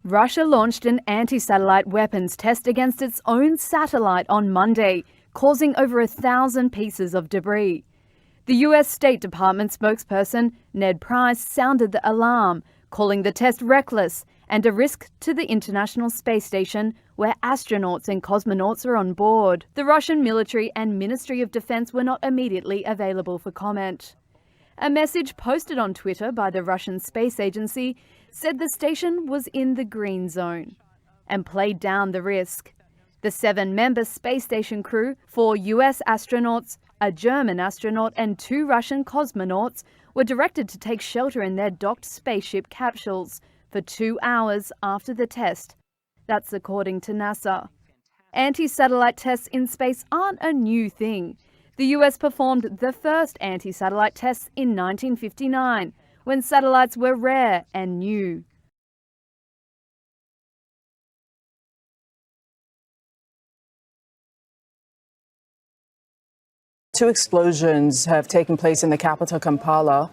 Russia launched an anti-satellite weapons test against its own satellite on Monday, causing over 1,000 pieces of debris. The US State Department spokesperson Ned Price sounded the alarm, calling the test reckless and a risk to the International Space Station, where astronauts and cosmonauts are on board. The Russian military and Ministry of Defense were not immediately available for comment. A message posted on Twitter by the Russian Space Agency said the station was in the green zone and played down the risk. The 7-member space station crew, 4 US astronauts, a German astronaut and 2 Russian cosmonauts were directed to take shelter in their docked spaceship capsules for 2 hours after the test. That's according to NASA. Anti-satellite tests in space aren't a new thing. The US performed the first anti-satellite tests in 1959, when satellites were rare and new. Two explosions have taken place in the capital, Kampala.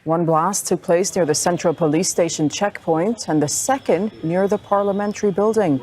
One blast took place near the Central Police Station checkpoint and the second near the parliamentary building.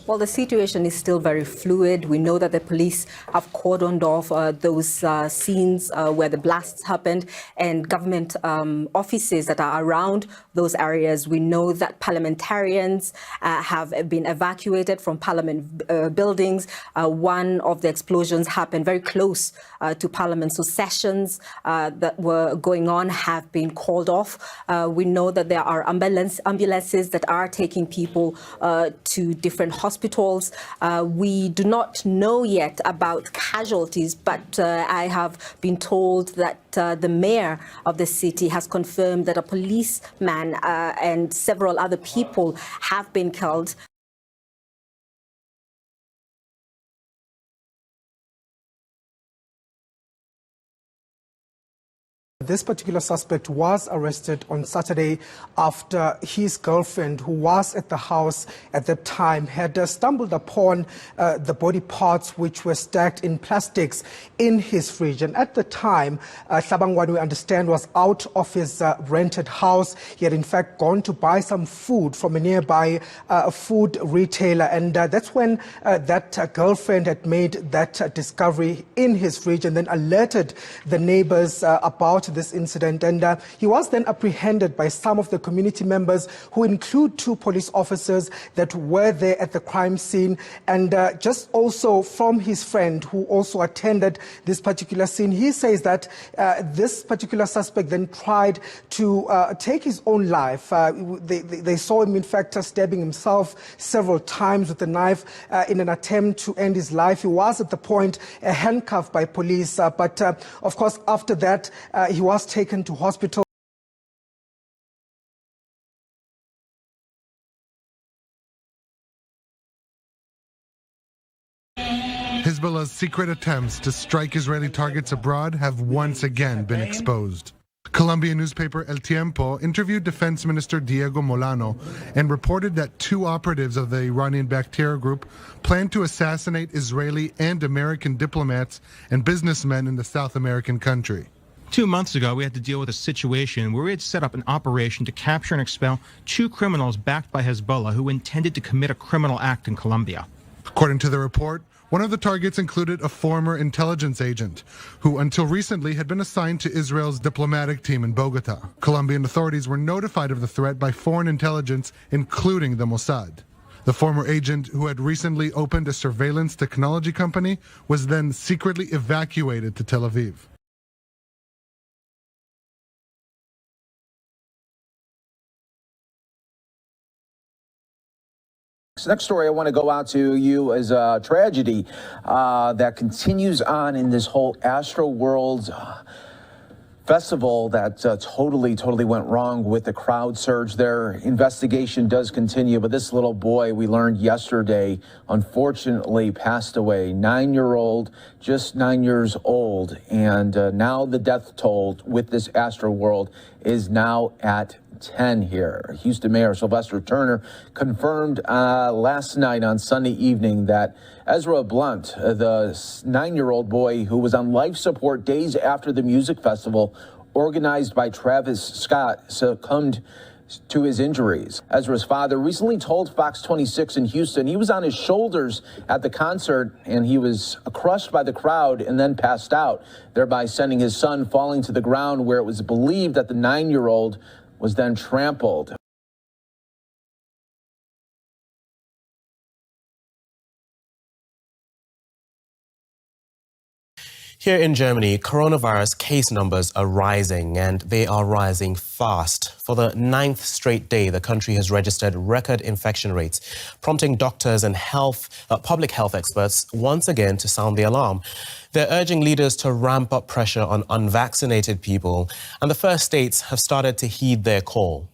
Well, the situation is still very fluid. We know that the police have cordoned off those scenes where the blasts happened, and government offices that are around those areas. We know that parliamentarians have been evacuated from parliament buildings. One of the explosions happened very close to parliament, so sessions that were going on have been called off. We know that there are ambulances that are taking people to different hospitals. We do not know yet about casualties, but I have been told that the mayor of the city has confirmed that a policeman and several other people have been killed. This particular suspect was arrested on Saturday after his girlfriend, who was at the house at the time, had stumbled upon the body parts which were stacked in plastics in his fridge. And at the time, Hlabangwani, we understand, was out of his rented house. He had in fact gone to buy some food from a nearby food retailer. And that's when that girlfriend had made that discovery in his fridge and then alerted the neighbors about this incident, and he was then apprehended by some of the community members, who include 2 police officers that were there at the crime scene, and just also from his friend who also attended this particular scene. He says that this particular suspect then tried to take his own life. They saw him in fact stabbing himself several times with a knife in an attempt to end his life. He was at the point handcuffed by police, but of course after that he was taken to hospital. Hezbollah's secret attempts to strike Israeli targets abroad have once again been exposed. Colombian newspaper El Tiempo interviewed Defense Minister Diego Molano and reported that 2 operatives of the Iranian-backed terror group planned to assassinate Israeli and American diplomats and businessmen in the South American country. 2 months ago, we had to deal with a situation where we had set up an operation to capture and expel 2 criminals backed by Hezbollah who intended to commit a criminal act in Colombia. According to the report, one of the targets included a former intelligence agent who until recently had been assigned to Israel's diplomatic team in Bogota. Colombian authorities were notified of the threat by foreign intelligence, including the Mossad. The former agent, who had recently opened a surveillance technology company, was then secretly evacuated to Tel Aviv. Next story I want to go out to you is a tragedy that continues on in this whole Astroworld festival that totally went wrong with the crowd surge there. Investigation does continue, but this little boy, we learned yesterday, unfortunately passed away. 9-year-old, just 9 years old. And now the death toll with this Astroworld is now at 10 here. Houston Mayor Sylvester Turner confirmed last night on Sunday evening that Ezra Blunt, the 9-year-old boy who was on life support days after the music festival organized by Travis Scott, succumbed to his injuries. Ezra's father recently told Fox 26 in Houston he was on his shoulders at the concert and he was crushed by the crowd and then passed out, thereby sending his son falling to the ground, where it was believed that the 9-year-old was then trampled. Here in Germany, coronavirus case numbers are rising, and they are rising fast. For the 9th straight day, the country has registered record infection rates, prompting doctors and public health experts once again to sound the alarm. They're urging leaders to ramp up pressure on unvaccinated people, and the first states have started to heed their call.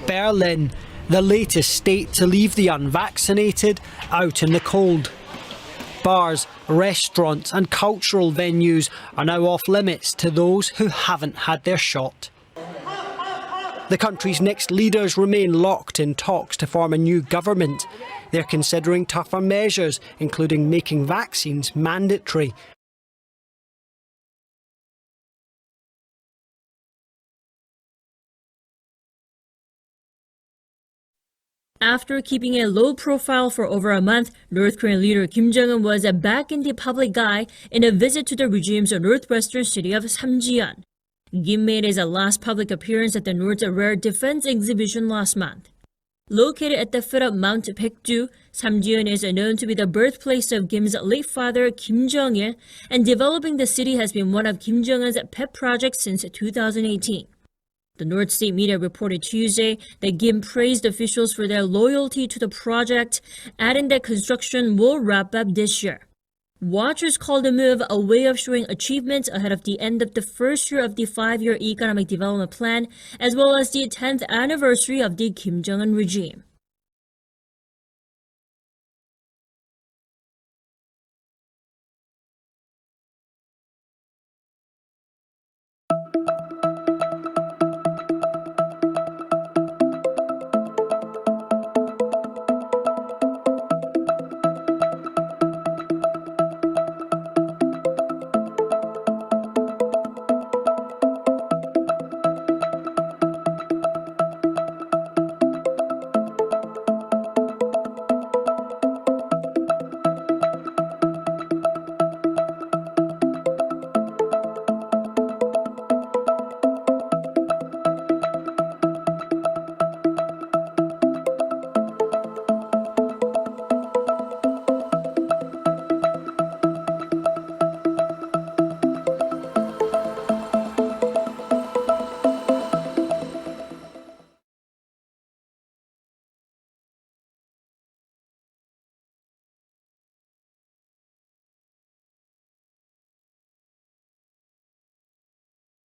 Berlin, the latest state to leave the unvaccinated out in the cold. Bars, restaurants and cultural venues are now off limits to those who haven't had their shot. The country's next leaders remain locked in talks to form a new government. They're considering tougher measures, including making vaccines mandatory. After keeping a low profile for over a month, North Korean leader Kim Jong-un was back in the public eye in a visit to the regime's northwestern city of Samjiyon. Kim made his last public appearance at the North's Rare Defense exhibition last month. Located at the foot of Mount Baekju, Samjiyon is known to be the birthplace of Kim's late father Kim Jong-il, and developing the city has been one of Kim Jong-un's pet projects since 2018. The North State media reported Tuesday that Kim praised officials for their loyalty to the project, adding that construction will wrap up this year. Watchers call the move a way of showing achievements ahead of the end of the first year of the 5-year economic development plan, as well as the 10th anniversary of the Kim Jong-un regime.